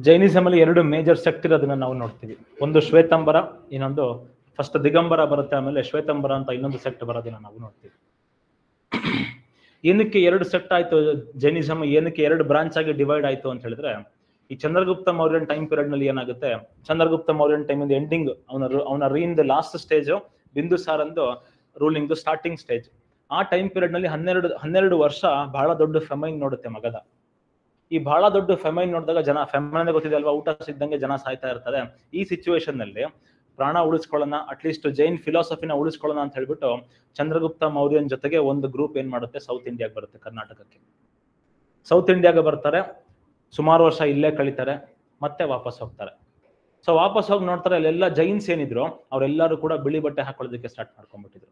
Jainism ಅಲ್ಲಿ ಎರಡು major sect ಇರೋದನ್ನ ನಾವು ನೋಡ್ತೀವಿ. ಒಂದು ಶ್ವೇತಂಬರ, ಇನ್ನೊಂದು ಫಸ್ಟ್ ದಿಗಂಬರ ಬರುತ್ತೆ, ಆಮೇಲೆ ಶ್ವೇತಂಬರ ಅಂತ ಇನ್ನೊಂದು ಸೆಕ್ಟ್ ಬರೋದನ್ನ ನಾವು ನೋಡ್ತೀವಿ. ಏನಕ್ಕೆ ಎರಡು ಸೆಕ್ಟ್ ಆಯ್ತು ಜೈನಿಸಮ್, ಏನಕ್ಕೆ ಎರಡು ಬ್ರಾಂಚ್ ಆಗಿ ಡಿವೈಡ್ ಆಯ್ತು ಅಂತ ಹೇಳಿದ್ರೆ, ಈ ಚಂದ್ರಗುಪ್ತ ಮೌರ್ಯನ್ ಟೈಮ್ ಪೀರಿಯಡ್ ನಲ್ಲಿ ಏನಾಗುತ್ತೆ, ಚಂದ್ರಗುಪ್ತ ಮೌರ್ಯನ್ ಟೈಮ್ ಇಂದ ಎಂಡಿಂಗ್, ಅವನ ರೀನ್ ಲಾಸ್ಟ್ ಸ್ಟೇಜ್ ಬಿಂದುಸಾರಂದು ರೂಲಿಂಗ್ ಸ್ಟಾರ್ಟಿಂಗ್ ಸ್ಟೇಜ್. ಆ ಟೈಮ್ ಪೀರಿಯಡ್ ನಲ್ಲಿ 12 ವರ್ಷ ಬಹಳ ದೊಡ್ಡ ಫೆಮೈನ್ ನೋಡುತ್ತೆ ಮಗಧ. ಈ ಬಹಳ ದೊಡ್ಡ ಫೆಮೈನ್ ನೋಡಿದಾಗ ಜನ, ಫೆಮೈನ್ ಗೊತ್ತಿದೆ ಅಲ್ವಾ, ಊಟ ಸಿದ್ದಂಗೆ ಜನ ಸಾಯ್ತಾ ಇರ್ತಾರೆ. ಈ ಸಿಚುವೇಶನ್ ನಲ್ಲಿ ಪ್ರಾಣ ಉಳಿಸ್ಕೊಳ್ಳೋಣ, ಅಟ್ಲೀಸ್ಟ್ ಜೈನ್ ಫಿಲಾಸಫಿನ ಉಳಿಸ್ಕೊಳ್ಳೋಣ ಅಂತ ಹೇಳ್ಬಿಟ್ಟು ಚಂದ್ರಗುಪ್ತ ಮೌರ್ಯನ್ ಜೊತೆಗೆ ಒಂದು ಗ್ರೂಪ್ ಏನ್ ಮಾಡುತ್ತೆ, ಸೌತ್ ಇಂಡಿಯಾಗೆ ಬರುತ್ತೆ, ಕರ್ನಾಟಕಕ್ಕೆ. ಸೌತ್ ಇಂಡಿಯಾಗೆ ಬರ್ತಾರೆ, ಸುಮಾರು ವರ್ಷ ಇಲ್ಲೇ ಕಳೀತಾರೆ, ಮತ್ತೆ ವಾಪಸ್ ಹೋಗ್ತಾರೆ. ಸೊ ವಾಪಸ್ ಹೋಗಿ ನೋಡ್ತಾರೆ, ಅಲ್ಲೆಲ್ಲ ಜೈನ್ಸ್ ಏನಿದ್ರು ಅವರೆಲ್ಲರೂ ಕೂಡ ಬಿಳಿ ಬಟ್ಟೆ ಹಾಕೊಳ್ಳೋದಕ್ಕೆ ಸ್ಟಾರ್ಟ್ ಮಾಡ್ಕೊಂಡ್ಬಿಟ್ಟಿದ್ರು.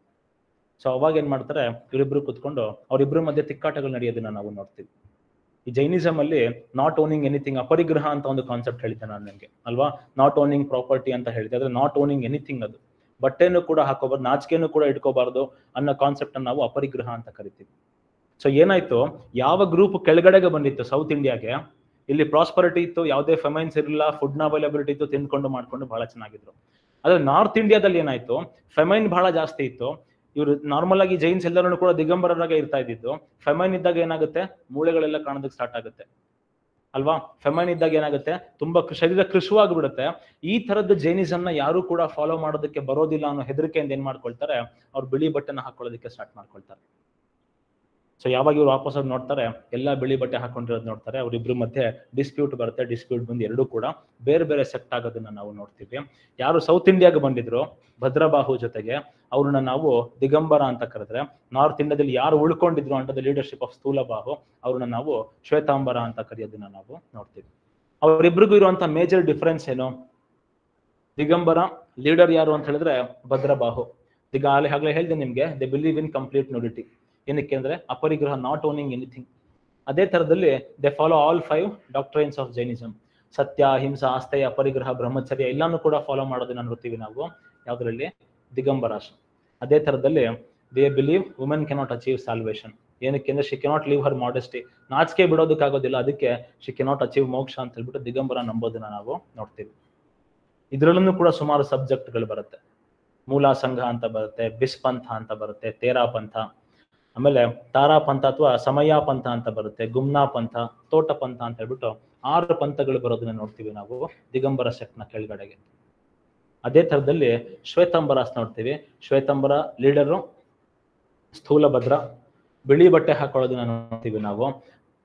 ಸೊ ಅವಾಗ ಏನ್ ಮಾಡ್ತಾರೆ, ಇವರಿಬ್ರು ಕುತ್ಕೊಂಡು ಅವರಿಬ್ರು ಮಧ್ಯೆ ತಿಕ್ಕಾಟಗಳು ನಡೆಯೋದನ್ನ ನಾವು ನೋಡ್ತೀವಿ. ಈ ಜೈನಿಸಮ್ ಅಲ್ಲಿ ನಾಟ್ ಓನಿಂಗ್ ಎನಿಥಿಂಗ್, ಅಪರಿಗ್ರಹ ಅಂತ ಒಂದು ಕಾನ್ಸೆಪ್ಟ್ ಹೇಳಿದ್ದೆ ನಾನು ನಿಮ್ಗೆ ಅಲ್ವಾ. ನಾಟ್ ಓನಿಂಗ್ ಪ್ರಾಪರ್ಟಿ ಅಂತ ಹೇಳಿದೆ, ಆದ್ರೆ ನಾಟ್ ಓನಿಂಗ್ ಎನಿಥಿಂಗ್, ಅದು ಬಟ್ಟೆನೂ ಕೂಡ ಹಾಕೋಬಾರ್ದು, ನಾಚಿಕೆನೂ ಕೂಡ ಇಟ್ಕೋಬಾರ್ದು ಅನ್ನೋ ಕಾನ್ಸೆಪ್ಟ್ ಅನ್ನು ನಾವು ಅಪರಿಗ್ರಹ ಅಂತ ಕರಿತೀವಿ. ಸೊ ಏನಾಯ್ತು, ಯಾವ ಗ್ರೂಪ್ ಕೆಳಗಡೆಗೆ ಬಂದಿತ್ತು ಸೌತ್ ಇಂಡಿಯಾಗೆ, ಇಲ್ಲಿ ಪ್ರಾಸ್ಪರಿಟಿ ಇತ್ತು, ಯಾವುದೇ ಫೆಮೈನ್ಸ್ ಇರಲಿಲ್ಲ, ಫುಡ್ನ ಅವೈಲಬಿಲಿಟಿ ಇತ್ತು, ತಿಂದ್ಕೊಂಡು ಮಾಡ್ಕೊಂಡು ಬಹಳ ಚೆನ್ನಾಗಿದ್ರು. ಆದ್ರೆ ನಾರ್ತ್ ಇಂಡಿಯಾದಲ್ಲಿ ಏನಾಯ್ತು, ಫೆಮೈನ್ ಬಹಳ ಜಾಸ್ತಿ ಇತ್ತು. ಇವರು ನಾರ್ಮಲ್ ಆಗಿ ಜೈನ್ಸ್ ಎಲ್ಲರೂ ಕೂಡ ದಿಗಂಬರರಾಗೆ ಇರ್ತಾ ಇದ್ದಿದ್ದು. ಫೆಮೈನ್ ಇದ್ದಾಗ ಏನಾಗುತ್ತೆ, ಮೂಳೆಗಳೆಲ್ಲ ಕಾಣೋದಕ್ಕೆ ಸ್ಟಾರ್ಟ್ ಆಗುತ್ತೆ ಅಲ್ವಾ. ಫೆಮೈನ್ ಇದ್ದಾಗ ಏನಾಗುತ್ತೆ, ತುಂಬಾ ಶರೀರ ಕೃಶವಾಗ್ಬಿಡುತ್ತೆ. ಈ ತರದ್ದು ಜೈನಿಸಮ್ನ ಯಾರು ಕೂಡ ಫಾಲೋ ಮಾಡೋದಕ್ಕೆ ಬರೋದಿಲ್ಲ ಅನ್ನೋ ಹೆದರಿಕೆಯಿಂದ ಏನ್ ಮಾಡ್ಕೊಳ್ತಾರೆ, ಅವ್ರು ಬಿಳಿ ಬಟ್ಟೆನ ಹಾಕೊಳ್ಳೋದಕ್ಕೆ ಸ್ಟಾರ್ಟ್ ಮಾಡ್ಕೊಳ್ತಾರೆ. ಸೊ ಯಾವಾಗ ಇವ್ರು ವಾಪಸ್ ನೋಡ್ತಾರೆ, ಎಲ್ಲ ಬಿಳಿ ಬಟ್ಟೆ ಹಾಕೊಂಡಿರೋದು ನೋಡ್ತಾರೆ, ಅವ್ರಿಬ್ರು ಮಧ್ಯೆ ಡಿಸ್ಪ್ಯೂಟ್ ಬರುತ್ತೆ. ಡಿಸ್ಪ್ಯೂಟ್ ಬಂದು ಎರಡೂ ಕೂಡ ಬೇರೆ ಬೇರೆ ಸೆಕ್ಟ್ ಆಗೋದನ್ನ ನಾವು ನೋಡ್ತೀವಿ. ಯಾರು ಸೌತ್ ಇಂಡಿಯಾಗೆ ಬಂದಿದ್ರು ಭದ್ರಬಾಹು ಜೊತೆಗೆ, ಅವ್ರನ್ನ ನಾವು ದಿಗಂಬರ ಅಂತ ಕರೆದ್ರೆ, ನಾರ್ತ್ ಇಂಡಿಯಾದಲ್ಲಿ ಯಾರು ಉಳ್ಕೊಂಡಿದ್ರು ಅಂಟದ ಲೀಡರ್ಶಿಪ್ ಆಫ್ ಸ್ಥೂಲಬಾಹು, ಅವ್ರನ್ನ ನಾವು ಶ್ವೇತಾಂಬರ ಅಂತ ಕರೆಯೋದನ್ನ ನಾವು ನೋಡ್ತೀವಿ. ಅವರಿಬ್ರಿಗೂ ಇರುವಂತ ಮೇಜರ್ ಡಿಫರೆನ್ಸ್ ಏನು, ದಿಗಂಬರ ಲೀಡರ್ ಯಾರು ಅಂತ ಹೇಳಿದ್ರೆ ಭದ್ರಬಾಹು. ಈಗ ಆಗ್ಲೇ ಹೇಳಿದೆ ನಿಮ್ಗೆ, they believe in complete nudity. ಏನಕ್ಕೆ ಅಂದ್ರೆ ಅಪರಿಗ್ರಹ, ನಾಟ್ ಓನಿಂಗ್ ಎನಿಥಿಂಗ್. ಅದೇ ತರದಲ್ಲಿ they follow all 5 doctrines of Jainism. ಸತ್ಯ, ಅಹಿಂಸಾ, ಆಸ್ಥೇಯ, ಅಪರಿಗ್ರಹ, ಬ್ರಹ್ಮಚರ್ಯ ಎಲ್ಲಾನು ಕೂಡ ಫಾಲೋ ಮಾಡೋದನ್ನ ನೋಡ್ತೀವಿ ನಾವು ಯಾವ್ದ್ರಲ್ಲಿ, ದಿಗಂಬರಾಶ್ರಮ. ಅದೇ ತರದಲ್ಲಿ they believe women cannot achieve salvation. ಏನಕ್ಕೆ ಅಂದ್ರೆ she cannot leave Har modesty, ನಾಚಿಕೆ ಬಿಡೋದಕ್ಕಾಗೋದಿಲ್ಲ, ಅದಕ್ಕೆ ಶಿ ಕೆನಾಟ್ ಅಚೀವ್ ಮೋಕ್ಷ ಅಂತ ಹೇಳ್ಬಿಟ್ಟು ದಿಗಂಬರ ನಂಬೋದನ್ನ ನಾವು ನೋಡ್ತೀವಿ. ಇದ್ರಲ್ಲೂ ಕೂಡ ಸುಮಾರು ಸಬ್ಜೆಕ್ಟ್ಗಳು ಬರುತ್ತೆ. ಮೂಲ ಸಂಘ ಅಂತ ಬರುತ್ತೆ, ಬಿಸ್ ಪಂಥ ಅಂತ ಬರುತ್ತೆ, ತೇರಾ ಪಂಥ, ಆಮೇಲೆ ತಾರಾ ಪಂಥ ಅಥವಾ ಸಮಯ ಪಂಥ ಅಂತ ಬರುತ್ತೆ, ಗುಮ್ನಾ ಪಂಥ, ತೋಟ ಪಂಥ ಅಂತ ಹೇಳ್ಬಿಟ್ಟು 6 ಪಂಥಗಳು ಬರೋದನ್ನ ನೋಡ್ತೀವಿ ನಾವು ದಿಗಂಬರ ಸೆಕ್ಟ್ನ ಕೆಳಗಡೆಗೆ. ಅದೇ ತರದಲ್ಲಿ ಶ್ವೇತಂಬರಾಸ್ ನೋಡ್ತೀವಿ. ಶ್ವೇತಂಬರ ಲೀಡರು ಸ್ಥೂಲಭದ್ರ, ಬಿಳಿ ಬಟ್ಟೆ ಹಾಕೊಳ್ಳೋದನ್ನ ನೋಡ್ತೀವಿ ನಾವು.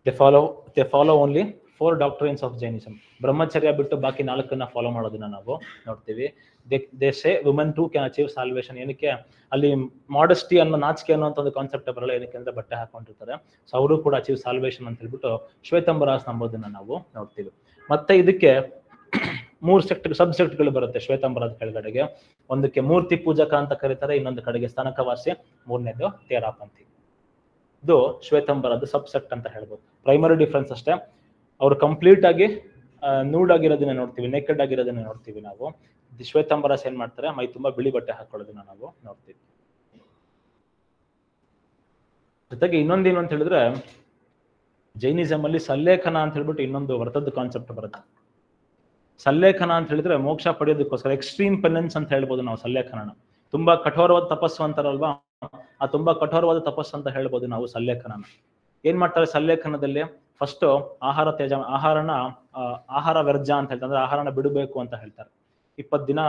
They follow only 4 doctrines of Jainism. ಬ್ರಹ್ಮಚರ್ಯ ಬಿಟ್ಟು ಬಾಕಿ 4ನ್ನ ಫಾಲೋ ಮಾಡೋದನ್ನ ನಾವು ನೋಡ್ತೀವಿ. They say women to can achieve salvation. ಏನಕ್ಕೆ, ಅಲ್ಲಿ ಮಾಡೆಸ್ಟಿ ಅನ್ನೋ, ನಾಚಿಕೆ ಅನ್ನೋ ಒಂದು ಕಾನ್ಸೆಪ್ಟ್ ಬರಲ್ಲ. ಏನಕ್ಕೆ ಅಂದ್ರೆ ಬಟ್ಟೆ ಹಾಕೊಂಡಿರ್ತಾರೆ. ಸೊ ಅವರು ಕೂಡ ಅಚೀವ್ ಸಾಲ್ವೇಷನ್ ಅಂತ ಹೇಳ್ಬಿಟ್ಟು ಶ್ವೇತಂಬರಾಸ್ ನಂಬೋದನ್ನ ನಾವು ನೋಡ್ತೀವಿ. ಮತ್ತೆ ಇದಕ್ಕೆ 3 ಸಬ್ ಸೆಕ್ಟ್ಗಳು ಬರುತ್ತೆ ಶ್ವೇತಂಬರದ ಕೆಳಗಡೆಗೆ. ಒಂದಕ್ಕೆ ಮೂರ್ತಿ ಪೂಜಕ ಅಂತ ಕರೀತಾರೆ, ಇನ್ನೊಂದು ಕಡೆಗೆ ಸ್ತನಕವಾಸಿ, ಮೂರನೇದು ತೇರಾಪಂಥಿ. ಇದು ಶ್ವೇತಂಬರದ ಸಬ್ ಸೆಕ್ಟ್ ಅಂತ ಹೇಳ್ಬೋದು. ಪ್ರೈಮರಿ ಡಿಫ್ರೆನ್ಸ್ ಅಷ್ಟೇ, ಅವ್ರು ಕಂಪ್ಲೀಟ್ ಆಗಿ ನೂಡ್ ಆಗಿರೋದನ್ನ ನೋಡ್ತೀವಿ, ನೆಕೆಡ್ ಆಗಿರೋದನ್ನ ನೋಡ್ತೀವಿ ನಾವು. ಶ್ವೇತಂಬರಾಸ್ ಏನ್ ಮಾಡ್ತಾರೆ, ಮೈ ತುಂಬಾ ಬಿಳಿ ಬಟ್ಟೆ ಹಾಕೊಳ್ಳೋದನ್ನ ನಾವು ನೋಡ್ತೀವಿ. ಜೊತೆಗೆ ಇನ್ನೊಂದೇನು ಅಂತ ಹೇಳಿದ್ರೆ, ಜೈನಿಸಮ್ ಅಲ್ಲಿ ಸಲ್ಲೇಖನ ಅಂತ ಹೇಳ್ಬಿಟ್ಟು ಇನ್ನೊಂದು ವರ್ತದ ಕಾನ್ಸೆಪ್ಟ್ ಬರುತ್ತೆ. ಸಲ್ಲೇಖನ ಅಂತ ಹೇಳಿದ್ರೆ ಮೋಕ್ಷ ಪಡೆಯೋದಕ್ಕೋಸ್ಕರ ಎಕ್ಸ್ಟ್ರೀಮ್ ಪೆನೆನ್ಸ್ ಅಂತ ಹೇಳ್ಬೋದು ನಾವು ಸಲ್ಲೇಖನ. ತುಂಬಾ ಕಠೋರವಾದ ತಪಸ್ಸು ಅಂತಾರಲ್ವಾ, ಆ ತುಂಬಾ ಕಠೋರವಾದ ತಪಸ್ಸು ಅಂತ ಹೇಳ್ಬೋದು ನಾವು ಸಲ್ಲೇಖನ. ಏನ್ ಮಾಡ್ತಾರೆ ಸಲ್ಲೇಖನದಲ್ಲಿ, ಫಸ್ಟ್ ಆಹಾರ ವರ್ಜ ಅಂತ ಹೇಳ್ತಾರೆ, ಅಂದ್ರೆ ಆಹಾರನ ಬಿಡಬೇಕು ಅಂತ ಹೇಳ್ತಾರೆ. 20 ದಿನ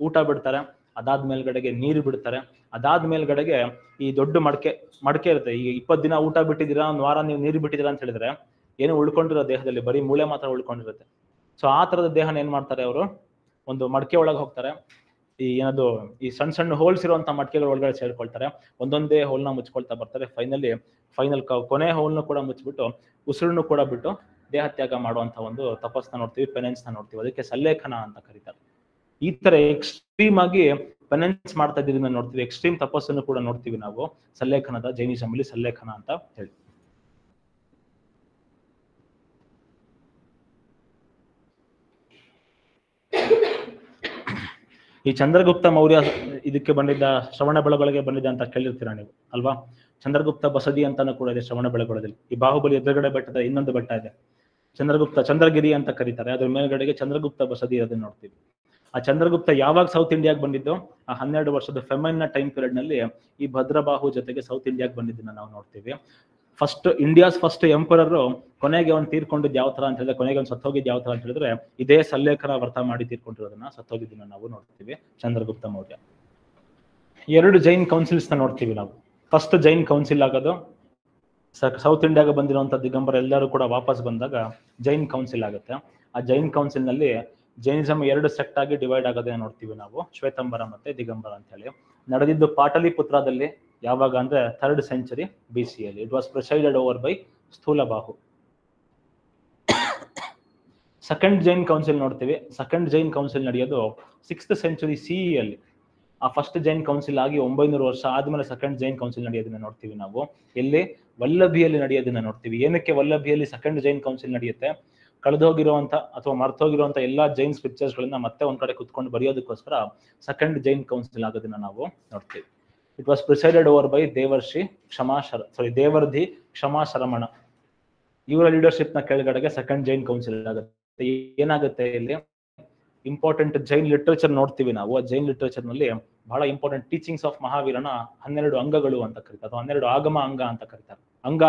ಊಟ ಬಿಡ್ತಾರೆ, ಅದಾದ್ಮೇಲ್ಗಡೆಗೆ ನೀರು ಬಿಡ್ತಾರೆ, ಅದಾದ್ಮೇಲ್ಗಡೆಗೆ ಈ ದೊಡ್ಡ ಮಡಕೆ ಇರುತ್ತೆ. ಈಗ 20 ದಿನ ಊಟ ಬಿಟ್ಟಿದ್ದೀರಾ, 1 ವಾರ ನೀವು ನೀರು ಬಿಟ್ಟಿದ್ದೀರಾ ಅಂತ ಹೇಳಿದ್ರೆ ಏನು ಉಳ್ಕೊಂಡಿರೋ ದೇಹದಲ್ಲಿ ಬರೀ ಮೂಳೆ ಮಾತ್ರ ಉಳ್ಕೊಂಡಿರುತ್ತೆ. ಸೊ ಆ ತರದ ದೇಹನ ಏನ್ ಮಾಡ್ತಾರೆ, ಅವರು ಒಂದು ಮಡಕೆ ಒಳಗೆ ಹೋಗ್ತಾರೆ. ಈ ಸಣ್ಣ ಸಣ್ಣ ಹೋಲ್ಸ್ ಇರುವಂತ ಮಡಕೆಗಳ ಒಳಗಡೆ ಸೇರ್ಕೊಳ್ತಾರೆ. ಒಂದೊಂದೇ ಹೋಲ್ನ ಮುಚ್ಕೊಳ್ತಾ ಬರ್ತಾರೆ. ಫೈನಲ್ ಕೊನೆ ಹೋಲ್ನು ಕೂಡ ಮುಚ್ಚಿಬಿಟ್ಟು ಉಸಿರನ್ನು ಕೂಡ ಬಿಟ್ಟು ದೇಹ ತ್ಯಾಗ ಮಾಡುವಂತ ಒಂದು ತಪಸ್ನ ನೋಡ್ತೀವಿ, ಪೆನೆನ್ಸ್ ನ ನೋಡ್ತೀವಿ. ಅದಕ್ಕೆ ಸಲ್ಲೇಖನ ಅಂತ ಕರೀತಾರೆ. ಈ ತರ ಎಕ್ಸ್ಟ್ರೀಮ್ ಆಗಿ ಪೆನೆನ್ಸ್ ಮಾಡ್ತಾ ಇದ್ದದನ್ನ ನೋಡ್ತೀವಿ. ಎಕ್ಸ್ಟ್ರೀಮ್ ತಪಸ್ಸನ್ನು ಕೂಡ ನೋಡ್ತೀವಿ ನಾವು ಸಲ್ಲೇಖನದ, ಜೈನಿಸಮ್ ಅಲ್ಲಿ ಸಲ್ಲೇಖನ ಅಂತ ಹೇಳಿ. ಈ ಚಂದ್ರಗುಪ್ತ ಮೌರ್ಯ ಇದಕ್ಕೆ ಬಂದಿದ್ದ, ಶ್ರವಣ ಬೆಳಗೊಳಗೆ ಬಂದಿದ್ದ ಅಂತ ಕೇಳಿರ್ತೀರಾ ನೀವು ಅಲ್ವಾ. ಚಂದ್ರಗುಪ್ತ ಬಸದಿ ಅಂತಾನು ಕೂಡ ಇದೆ ಶ್ರವಣ ಬೆಳಗೊಳದಲ್ಲಿ. ಈ ಬಾಹುಬಲಿ ಎದುರುಗಡೆ ಬೆಟ್ಟದ ಇನ್ನೊಂದು ಬೆಟ್ಟ ಇದೆ. ಚಂದ್ರಗಿರಿ ಅಂತ ಕರೀತಾರೆ. ಅದ್ರ ಮೇಲ್ಗಡೆಗೆ ಚಂದ್ರಗುಪ್ತ ಬಸದಿ ಇರೋದನ್ನ ನೋಡ್ತೀವಿ. ಆ ಚಂದ್ರಗುಪ್ತ ಯಾವಾಗ ಸೌತ್ ಇಂಡಿಯಾಗೆ ಬಂದಿದ್ದು, ಆ 12 ವರ್ಷದ ಫೆಮೈನ್ ಟೈಮ್ ಪೀರಿಯಡ್ ನಲ್ಲಿ ಈ ಭದ್ರಬಾಹು ಜೊತೆಗೆ ಸೌತ್ ಇಂಡಿಯಾಗೆ ಬಂದಿದ್ದನ್ನ ನಾವು ನೋಡ್ತೀವಿ. ಇಂಡಿಯಾಸ್ ಫಸ್ಟ್ ಎಂಪರರ್ ಕೊನೆಗೆ ಅವ್ನು ತೀರ್ಕೊಂಡಿದ್ದು ಯಾವ ತರ ಅಂತ ಹೇಳಿದ್ರೆ, ಕೊನೆಗೆ ಅವ್ನು ಸತ್ತೋಗಿದ್ದು ಯಾವ ತರ ಅಂತ ಹೇಳಿದ್ರೆ, ಇದೇ ಸಲ್ಲೇಖನ ವ್ರತ ಮಾಡಿ ತೀರ್ಕೊಂಡಿರೋದನ್ನ, ಸತ್ತೋಗಿದ್ದನ್ನ ನಾವು ನೋಡ್ತೀವಿ ಚಂದ್ರಗುಪ್ತ ಮೌರ್ಯ. 2 ಜೈನ್ ಕೌನ್ಸಿಲ್ಸ್ ನ ನೋಡ್ತೀವಿ ನಾವು. ಫಸ್ಟ್ ಜೈನ್ ಕೌನ್ಸಿಲ್ ಆಗೋದು ಸೌತ್ ಇಂಡಿಯಾಗೆ ಬಂದಿರುವಂತ ದಿಗಂಬರ ಎಲ್ಲರೂ ಕೂಡ ವಾಪಸ್ ಬಂದಾಗ ಜೈನ್ ಕೌನ್ಸಿಲ್ ಆಗುತ್ತೆ. ಆ ಜೈನ್ ಕೌನ್ಸಿಲ್ ನಲ್ಲಿ ಜೈನಿಸಮ್ 2 ಸೆಕ್ಟ್ ಆಗಿ ಡಿವೈಡ್ ಆಗೋದನ್ನ ನೋಡ್ತೀವಿ ನಾವು, ಶ್ವೇತಂಬರ ಮತ್ತೆ ದಿಗಂಬರ ಅಂತ ಹೇಳಿ. ನಡೆದಿದ್ದು ಪಾಟಲಿಪುತ್ರದಲ್ಲಿ ಯಾವಾಗ ಅಂದ್ರೆ 3rd century BC ಅಲ್ಲಿ. It was presided over by Sthulabahu. Second Jain council ನೋಡ್ತೀವಿ. ಸೆಕೆಂಡ್ ಜೈನ್ ಕೌನ್ಸಿಲ್ ನಡೆಯೋದು 6th century CE ಅಲ್ಲಿ. ಆ ಫಸ್ಟ್ ಜೈನ್ ಕೌನ್ಸಿಲ್ ಆಗಿ 900 ವರ್ಷ ಆದ್ಮೇಲೆ ಸೆಕೆಂಡ್ ಜೈನ್ ಕೌನ್ಸಿಲ್ ನಡೆಯೋದನ್ನ ನೋಡ್ತೀವಿ ನಾವು. ಎಲ್ಲಿ? ವಲ್ಲಭಿಯಲ್ಲಿ ನಡೆಯೋದನ್ನ ನೋಡ್ತೀವಿ. ಏನಕ್ಕೆ ವಲ್ಲಭಿಯಲ್ಲಿ ಸೆಕೆಂಡ್ ಜೈನ್ ಕೌನ್ಸಿಲ್ ನಡೆಯುತ್ತೆ? ಕಳೆದೋಗಿರುವಂತ ಅಥವಾ ಮರ್ತೋಗಿರುವಂತ ಎಲ್ಲಾ ಜೈನ್ ಸ್ಕ್ರಿಪ್ಚರ್ಸ್ ಗಳನ್ನ ಮತ್ತೆ ಒಂದ್ ಕಡೆ ಕುತ್ಕೊಂಡು ಬರೆಯೋದಕ್ಕೋಸ್ಕರ ಸೆಕೆಂಡ್ ಜೈನ್ ಕೌನ್ಸಿಲ್ ಆಗೋದನ್ನ ನಾವು ನೋಡ್ತೀವಿ. It was presided over by Devardhi Kshamashramana. ಇವರ ಲೀಡರ್ಶಿಪ್ ನ ಕೆಳಗಡೆಗೆ ಸೆಕೆಂಡ್ ಜೈನ್ ಕೌನ್ಸಿಲ್ ಆಗುತ್ತೆ. ಏನಾಗುತ್ತೆ ಇಲ್ಲಿ? ಇಂಪಾರ್ಟೆಂಟ್ ಜೈನ್ ಲಿಟ್ರೇಚರ್ ನೋಡ್ತೀವಿ ನಾವು. ಆ ಜೈನ್ ಲಿಟ್ರೇಚರ್ ನಲ್ಲಿ ಬಹಳ ಇಂಪಾರ್ಟೆಂಟ್ ಟೀಚಿಂಗ್ಸ್ ಆಫ್ ಮಹಾವೀರನ 12 ಅಂಗಗಳು ಅಂತ ಕರೀತಾರೆ, ಅಥವಾ 12 ಆಗಮ ಅಂಗ ಅಂತ ಕರೀತಾರೆ,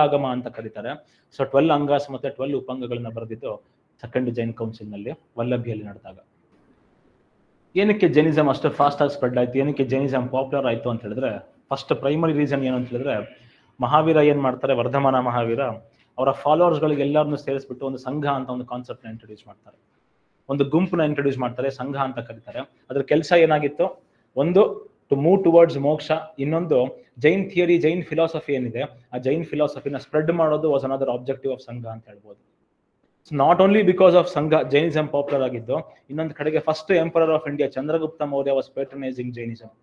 ಆಗಮ ಅಂತ ಕರೀತಾರೆ. ಸೊ 12 ಅಂಗಾಸ್ ಮತ್ತೆ 12 ಉಪಂಗಗಳನ್ನ ಬರೆದಿದ್ದು ಸೆಕೆಂಡ್ ಜೈನ್ ಕೌನ್ಸಿಲ್ ನಲ್ಲಿ ವಲ್ಲಭಿಯಲ್ಲಿ ನಡೆದಾಗ. ಏನಕ್ಕೆ ಜೈನಿಸಮ್ ಅಷ್ಟು ಫಾಸ್ಟ್ ಆಗಿ ಸ್ಪ್ರೆಡ್ ಆಯ್ತು, ಏನಕ್ಕೆ ಜೈನಿಸಮ್ ಪಾಪ್ಯುಲರ್ ಆಯ್ತು ಅಂತ ಹೇಳಿದ್ರೆ, ಫಸ್ಟ್ ಪ್ರೈಮರಿ ರೀಸನ್ ಏನು ಅಂತ ಹೇಳಿದ್ರೆ, ಮಹಾವೀರ ಏನ್ ಮಾಡ್ತಾರೆ, ವರ್ಧಮಾನ ಮಹಾವೀರ ಅವರ ಫಾಲೋವರ್ಸ್ ಗಳಿಗೆ ಎಲ್ಲರನ್ನು ಸೇರಿಸ್ಬಿಟ್ಟು ಒಂದು ಸಂಘ ಅಂತ ಒಂದು ಕಾನ್ಸೆಪ್ಟ್ ನ ಇಂಟ್ರೊಡ್ಯೂಸ್ ಮಾಡ್ತಾರೆ, ಒಂದು ಗುಂಪನ್ನ ಇಂಟ್ರೊಡ್ಯೂಸ್ ಮಾಡ್ತಾರೆ, ಸಂಘ ಅಂತ ಕರೀತಾರೆ. ಅದ್ರ ಕೆಲಸ ಏನಾಗಿತ್ತು? ಒಂದು ಟು ಮೂವ್ ಟುವರ್ಡ್ಸ್ ಮೋಕ್ಷ, ಇನ್ನೊಂದು ಜೈನ್ ಥಿಯರಿ, ಜೈನ್ ಫಿಲಾಸಫಿ ಏನಿದೆ ಆ ಜೈನ್ ಫಿಲಾಸಫಿನ ಸ್ಪ್ರೆಡ್ ಮಾಡೋದು was another objective of Sangha ಅಂತ ಹೇಳ್ಬೋದು. Not only because of Sangha Jainism popular ಆಗಿದ್ದು, ಇನ್ನೊಂದು ಕಡೆಗೆ first emperor of India Chandragupta Maurya was patronizing Jainism.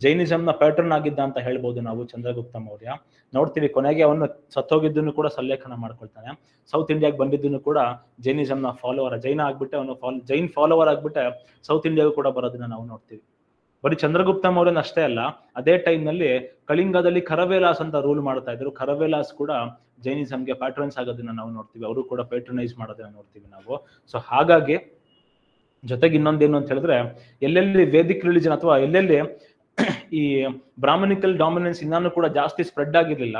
Jainism ನ ಪ್ಯಾಟರ್ನ್ ಆಗಿದ್ದ ಅಂತ ಹೇಳ್ಬೋದು ನಾವು ಚಂದ್ರಗುಪ್ತ ಮೌರ್ಯ. ನೋಡ್ತೀವಿ ಕೊನೆಗೆ ಅವನು ಸತ್ತೋಗಿದ್ದನ್ನು ಕೂಡ ಸಲ್ಲೇಖನ ಮಾಡ್ಕೊಳ್ತಾನೆ. ಸೌತ್ ಇಂಡಿಯಾಗೆ ಬಂದಿದ್ದನ್ನು ಕೂಡ ಜೈನಿಸಮ್ ನ ಫಾಲೋವರ್, ಜೈನ ಆಗ್ಬಿಟ್ಟೆ ಅವನು ಜೈನ್ ಫಾಲೋವರ್ ಆಗ್ಬಿಟ್ಟೆ ಸೌತ್ ಇಂಡಿಯಾಗೂ ಕೂಡ ಬರೋದನ್ನ ನಾವು ನೋಡ್ತೀವಿ. ಬರೀ ಚಂದ್ರಗುಪ್ತ ಮೌರ್ಯನ ಅಷ್ಟೇ ಅಲ್ಲ, ಅದೇ ಟೈಮ್ ನಲ್ಲಿ ಕಳಿಂಗದಲ್ಲಿ ಖರವೇಲಾಸ್ ಅಂತ ರೂಲ್ ಮಾಡ್ತಾ ಇದ್ರು. ಖರವೇಲಾಸ್ ಕೂಡ ಜೈನಿಸಮ್ಗೆ ಪ್ಯಾಟ್ರನ್ಸ್ ಆಗೋದನ್ನ ನಾವು ನೋಡ್ತೀವಿ, ಅವರು ಕೂಡ ಪ್ಯಾಟ್ರನೈಸ್ ಮಾಡೋದನ್ನ ನೋಡ್ತೀವಿ ನಾವು. ಸೊ ಹಾಗಾಗಿ ಜೊತೆಗೆ ಇನ್ನೊಂದೇನು ಅಂತ ಹೇಳಿದ್ರೆ, ಎಲ್ಲೆಲ್ಲಿ ವೇದಿಕ್ ರಿಲಿಜನ್ ಅಥವಾ ಎಲ್ಲೆಲ್ಲಿ ಈ ಬ್ರಾಹ್ಮಣಿಕಲ್ ಡಾಮಿನೆನ್ಸ್ ಇನ್ನೂ ಕೂಡ ಜಾಸ್ತಿ ಸ್ಪ್ರೆಡ್ ಆಗಿರ್ಲಿಲ್ಲ,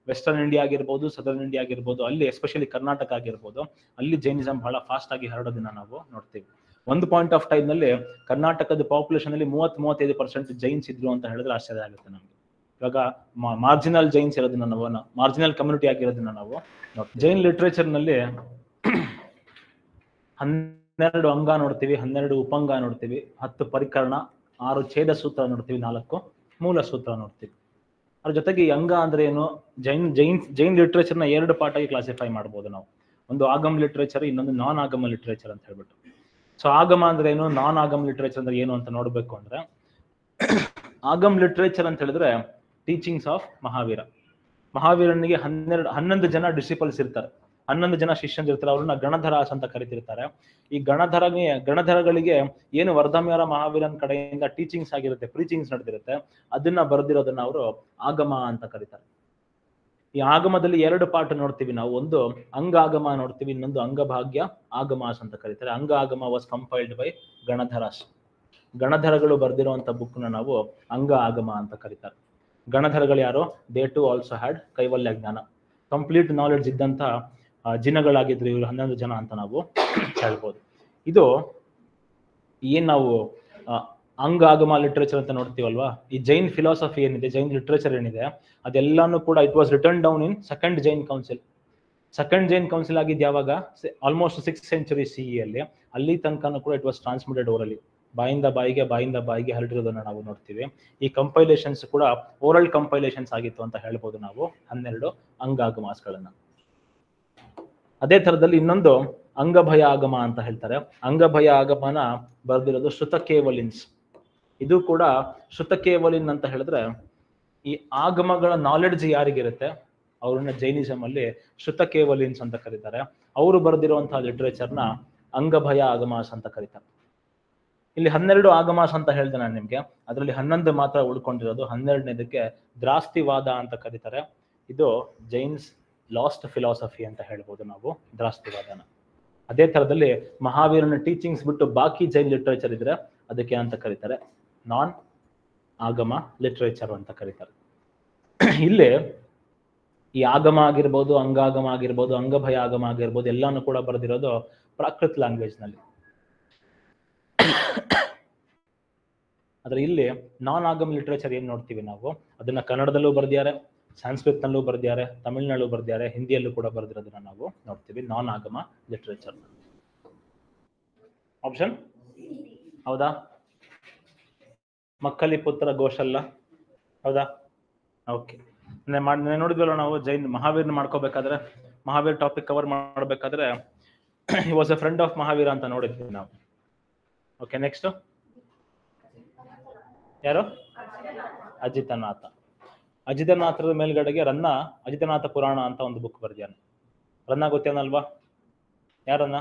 ವೆಸ್ಟರ್ನ್ ಇಂಡಿಯಾ ಆಗಿರ್ಬೋದು, ಸದರ್ನ್ ಇಂಡಿಯಾ ಆಗಿರ್ಬೋದು, ಅಲ್ಲಿ ಎಸ್ಪೆಷಲಿ ಕರ್ನಾಟಕ ಆಗಿರ್ಬೋದು, ಅಲ್ಲಿ ಜೈನಿಸಮ್ ಬಹಳ ಫಾಸ್ಟ್ ಆಗಿ ಹರಡೋದನ್ನ ನಾವು ನೋಡ್ತೀವಿ. ಒಂದು ಪಾಯಿಂಟ್ ಆಫ್ ಟೈಮ್ ನಲ್ಲಿ ಕರ್ನಾಟಕದ ಪಾಪ್ಯುಲೇಷನ್ ಅಲ್ಲಿ 30-35% ಜೈನ್ಸ್ ಇದ್ರು ಅಂತ ಹೇಳಿದ್ರೆ ಆಶ್ಚರ್ಯ ಆಗುತ್ತೆ ನಮ್ಗೆ. ಇವಾಗ ಮಾರ್ಜಿನಲ್ ಜೈನ್ಸ್ ಇರೋದನ್ನ ನಾವು, ಮಾರ್ಜಿನಲ್ ಕಮ್ಯುನಿಟಿ ಆಗಿರೋದನ್ನ ನಾವು ನೋಡ್ತೀವಿ. ಜೈನ್ ಲಿಟ್ರೇಚರ್ ನಲ್ಲಿ 12 ಅಂಗ ನೋಡ್ತೀವಿ, 12 ಉಪಂಗ ನೋಡ್ತೀವಿ, 10 ಪರಿಕರಣ, 6 ಛೇದ ಸೂತ್ರ ನೋಡ್ತೀವಿ, 4 ಮೂಲ ಸೂತ್ರ ನೋಡ್ತೀವಿ. ಅದ್ರ ಜೊತೆಗೆ ಈ ಅಂಗ ಅಂದ್ರೆ ಏನು? ಜೈನ್ ಲಿಟ್ರೇಚರ್ ನ 2 ಪಾರ್ಟ್ ಆಗಿ ಕ್ಲಾಸಿಫೈ ಮಾಡ್ಬೋದು ನಾವು. ಒಂದು ಆಗಮ್ ಲಿಟ್ರೇಚರ್, ಇನ್ನೊಂದು ನಾನ್ ಆಗಮ ಲಿಟ್ರೇಚರ್ ಅಂತ ಹೇಳ್ಬಿಟ್ಟು. ಸೊ ಆಗಮ ಅಂದ್ರೆ ಏನು, ನಾನ್ ಆಗಮ್ ಲಿಟ್ರೇಚರ್ ಅಂದ್ರೆ ಏನು ಅಂತ ನೋಡ್ಬೇಕು ಅಂದ್ರೆ, ಆಗಮ್ ಲಿಟ್ರೇಚರ್ ಅಂತ ಹೇಳಿದ್ರೆ ಟೀಚಿಂಗ್ಸ್ ಆಫ್ ಮಹಾವೀರ. ಮಹಾವೀರನಿಗೆ 11 ಜನ ಡಿಸಿಪಲ್ಸ್ ಇರ್ತಾರೆ, 11 ಜನ ಶಿಷ್ಯಂದಿರ್ತಾರೆ. ಅವ್ರನ್ನ ಗಣಧರಾಸ್ ಅಂತ ಕರಿತಿರ್ತಾರೆ. ಈ ಗಣಧರಗಳಿಗೆ ಏನು ವರ್ಧಮಾನ ಮಹಾವೀರನ್ ಕಡೆಯಿಂದ ಟೀಚಿಂಗ್ಸ್ ಆಗಿರುತ್ತೆ, ಪ್ರೀಚಿಂಗ್ಸ್ ನಡೆದಿರುತ್ತೆ, ಅದನ್ನ ಬರೆದಿರೋದನ್ನ ಅವರು ಆಗಮ ಅಂತ ಕರೀತಾರೆ. ಈ ಆಗಮದಲ್ಲಿ 2 ಪಾರ್ಟ್ ನೋಡ್ತೀವಿ ನಾವು. ಒಂದು ಅಂಗಾಗಮ ನೋಡ್ತೀವಿ, ಇನ್ನೊಂದು ಅಂಗಭಾಗ್ಯ ಆಗಮಾಸ್ ಅಂತ ಕರೀತಾರೆ. ಅಂಗ ಆಗಮ ವಾಸ್ ಕಂಪೈಲ್ಡ್ ಬೈ ಗಣಧರಾಸ್. ಗಣಧರಗಳು ಬರೆದಿರುವಂತ ಬುಕ್ ನ ನಾವು ಅಂಗ ಆಗಮ ಅಂತ ಕರೀತಾರೆ. ಗಣಧರಗಳು ಯಾರು? ದೇ ಟು ಆಲ್ಸೋ ಹ್ಯಾಡ್ ಕೈವಲ್ಯ ಜ್ಞಾನ, ಕಂಪ್ಲೀಟ್ ನಾಲೆಡ್ಜ್ ಇದ್ದಂತ ಜಿನಗಳಾಗಿದ್ರು ಇವರು 11 ಜನ ಅಂತ ನಾವು ಹೇಳ್ಬೋದು. ಇದು ಏನ್ ನಾವು ಅಂಗ ಆಗಮ ಲಿಟ್ರೇಚರ್ ಅಂತ ನೋಡ್ತೀವಲ್ವಾ, ಈ ಜೈನ್ ಫಿಲಾಸಫಿ ಏನಿದೆ, ಜೈನ್ ಲಿಟ್ರೇಚರ್ ಏನಿದೆ, ಅದೆಲ್ಲಾನು ಕೂಡ it was written down in second Jain council. Second Jain council ಆಗಿದ್ದು ಯಾವಾಗ? ಆಲ್ಮೋಸ್ಟ್ 6th century CE ಅಲ್ಲಿ. ಅಲ್ಲಿ ತನಕನೂ ಕೂಡ ಇಟ್ ವಾಸ್ ಟ್ರಾನ್ಸ್ಮಿಟೆಡ್ ಓರಲಿ, ಬಾಯಿಂದ ಬಾಯಿಗೆ ಹರಡಿರೋದನ್ನ ನಾವು ನೋಡ್ತೀವಿ. ಈ ಕಂಪೈಲೇಷನ್ಸ್ ಕೂಡ ಓರಲ್ ಕಂಪೈಲೇಷನ್ಸ್ ಆಗಿತ್ತು ಅಂತ ಹೇಳ್ಬೋದು ನಾವು 12 ಅಂಗಾಗಮಾಸ್ಗಳನ್ನ. ಅದೇ ತರದಲ್ಲಿ ಇನ್ನೊಂದು ಅಂಗಭಯ ಆಗಮ ಅಂತ ಹೇಳ್ತಾರೆ. ಅಂಗಭಯ ಆಗಮನ ಬರೆದಿರೋದು ಶ್ರುತಕೇವಲಿನ್ಸ್. ಇದು ಕೂಡ ಶ್ರುತಕೇವಲಿನ್ ಅಂತ ಹೇಳಿದ್ರೆ, ಈ ಆಗಮಗಳ ನಾಲೆಡ್ಜ್ ಯಾರಿಗಿರುತ್ತೆ ಅವ್ರನ್ನ ಜೈನಿಸಮ್ ಅಲ್ಲಿ ಶ್ರುತಕೇವಲಿನ್ಸ್ ಅಂತ ಕರೀತಾರೆ. ಅವರು ಬರೆದಿರುವಂತಹ ಲಿಟ್ರೇಚರ್ನ ಅಂಗಭಯ ಆಗಮಾಸ್ ಅಂತ ಕರೀತಾರೆ. ಇಲ್ಲಿ 12 ಆಗಮಾಸ್ ಅಂತ ಹೇಳ್ದೆ ನಾನು ನಿಮ್ಗೆ, ಅದರಲ್ಲಿ 11 ಮಾತ್ರ ಉಳ್ಕೊಂಡಿರೋದು. 12ನೇದಕ್ಕೆ ದ್ರಾಸ್ತಿವಾದ ಅಂತ ಕರೀತಾರೆ. ಇದು ಜೈನ್ಸ್ ಲಾಸ್ಟ್ ಫಿಲಾಸಫಿ ಅಂತ ಹೇಳ್ಬೋದು ನಾವು ದ್ರಾಸ್ತಿವಾದನ. ಅದೇ ತರದಲ್ಲಿ ಮಹಾವೀರನ ಟೀಚಿಂಗ್ಸ್ ಬಿಟ್ಟು ಬಾಕಿ ಜೈನ್ ಲಿಟ್ರೇಚರ್ ಇದ್ರೆ ಅದಕ್ಕೆ ಅಂತ ಕರೀತಾರೆ ನಾನ್ ಆಗಮ ಲಿಟ್ರೇಚರ್ ಅಂತ ಕರೀತಾರೆ. ಇಲ್ಲಿ ಈ ಆಗಮ ಆಗಿರ್ಬೋದು, ಅಂಗಾಗಮ ಆಗಿರ್ಬೋದು, ಅಂಗಭಯ ಆಗಮ ಆಗಿರ್ಬೋದು, ಎಲ್ಲಾನು ಕೂಡ ಬರೆದಿರೋದು ಪ್ರಾಕೃತ್ ಲ್ಯಾಂಗ್ವೇಜ್ ನಲ್ಲಿ. ಆದ್ರೆ ಇಲ್ಲಿ ನಾನ್ ಆಗಮ್ ಲಿಟ್ರೇಚರ್ ಏನ್ ನೋಡ್ತೀವಿ ನಾವು, ಅದನ್ನ ಕನ್ನಡದಲ್ಲೂ ಬರ್ದಿದ್ದಾರೆ, ಸಂಸ್ಕೃತ್ ನಲ್ಲೂ ಬರ್ದಿದ್ದಾರೆ, ತಮಿಳ್ನಲ್ಲೂ ಬರ್ದಿದ್ದಾರೆ, ಹಿಂದಿಯಲ್ಲೂ ಕೂಡ ಬರ್ದಿರೋದನ್ನ ನಾವು ನೋಡ್ತೀವಿ. ನಾನ್ ಆಗಮ ಲಿಟ್ರೇಚರ್. ಆಪ್ಷನ್ ಹೌದಾ? ಮಕ್ಕಳಿ ಪುತ್ರ ಗೋಶಲ್ಲ ಹೌದಾ? ಓಕೆ, ನೋಡಿದ್ವಲ್ಲ ನಾವು ಜೈನ್ ಮಹಾವೀರ್ನ ಮಾಡ್ಕೋಬೇಕಾದ್ರೆ, ಮಹಾವೀರ್ ಟಾಪಿಕ್ ಕವರ್ ಮಾಡಬೇಕಾದ್ರೆ he was a friend of Mahavira ಅಂತ ನೋಡಿದ್ವಿ ನಾವು. ಓಕೆ, ನೆಕ್ಸ್ಟ್ ಯಾರು? ಅಜಿತನಾಥ. ಅಜಿತನಾಥದ ಮೇಲ್ಗಡೆಗೆ ರನ್ನ ಅಜಿತನಾಥ ಪುರಾಣ ಅಂತ ಒಂದು ಬುಕ್ ಬರ್ದಿಯಾನೆ. ರನ್ನ ಗೊತ್ತೇನಲ್ವಾ? ಯಾರನ್ನ?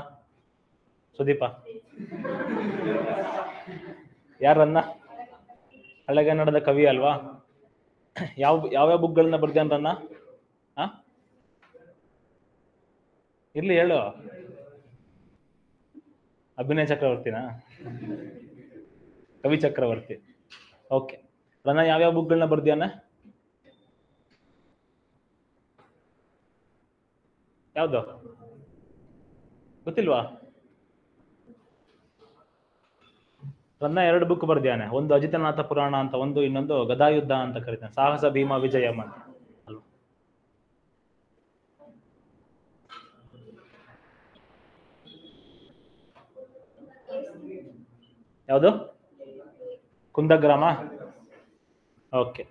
ಸುದೀಪ ಯಾರನ್ನ? ಹಳೆಗನ್ನಡದ ಕವಿ ಅಲ್ವಾ? ಯಾವ್ಯಾವ ಬುಕ್ಗಳನ್ನ ಬರ್ದ್ಯಾನ ರನ್ನ? ಇರ್ಲಿ ಹೇಳು. ಅಭಿನಯ ಚಕ್ರವರ್ತಿನ? ಕವಿ ಚಕ್ರವರ್ತಿ. ಓಕೆ, ರನ್ನ ಯಾವ್ಯಾವ ಬುಕ್ಗಳನ್ನ ಬರ್ದ್ಯಾನ? ಯಾವ್ದು ಗೊತ್ತಿಲ್ವಾ? ರನ್ನ 2 ಬುಕ್ ಬರ್ದ್ಯಾನೆ. ಒಂದು ಅಜಿತನಾಥ ಪುರಾಣ ಅಂತ ಒಂದು, ಇನ್ನೊಂದು ಗದಾಯುದ್ಧ ಅಂತ ಕರೀತಾನೆ, ಸಾಹಸ ಭೀಮ ವಿಜಯಂ ಅಂತ ಅಲ್ವಾ? ಯಾವುದು? ಕುಂದಗ್ರಾಮ. ಓಕೆ,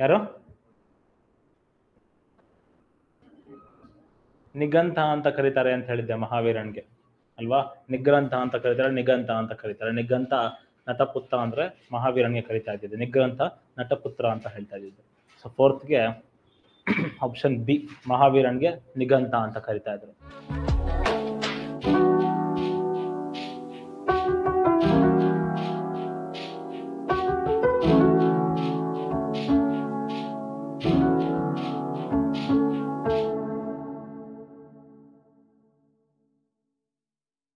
ಯಾರು? ನಿಗಂಥ ಅಂತ ಕರೀತಾರೆ ಅಂತ ಹೇಳಿದ್ದೆ ಮಹಾವೀರನ್ಗೆ ಅಲ್ವಾ? ನಿಗ್ರಂಥ ಅಂತ ಕರೀತಾರೆ, ನಿಗಂಥ ಅಂತ ಕರೀತಾರೆ. ನಿಗಂಥ ನಟಪುತ್ರ ಅಂದ್ರೆ ಮಹಾವೀರನ್ಗೆ ಕರೀತಾ ಇದ್ದಿದ್ದು, ನಿಗ್ರಂಥ ನಟಪುತ್ರ ಅಂತ ಹೇಳ್ತಾ ಇದ್ದಿದ್ದು. ಸೊ 4th ಗೆ ಆಪ್ಷನ್ ಬಿ, ಮಹಾವೀರನ್ಗೆ ನಿಗಂಥ ಅಂತ ಕರೀತಾ ಇದ್ರು.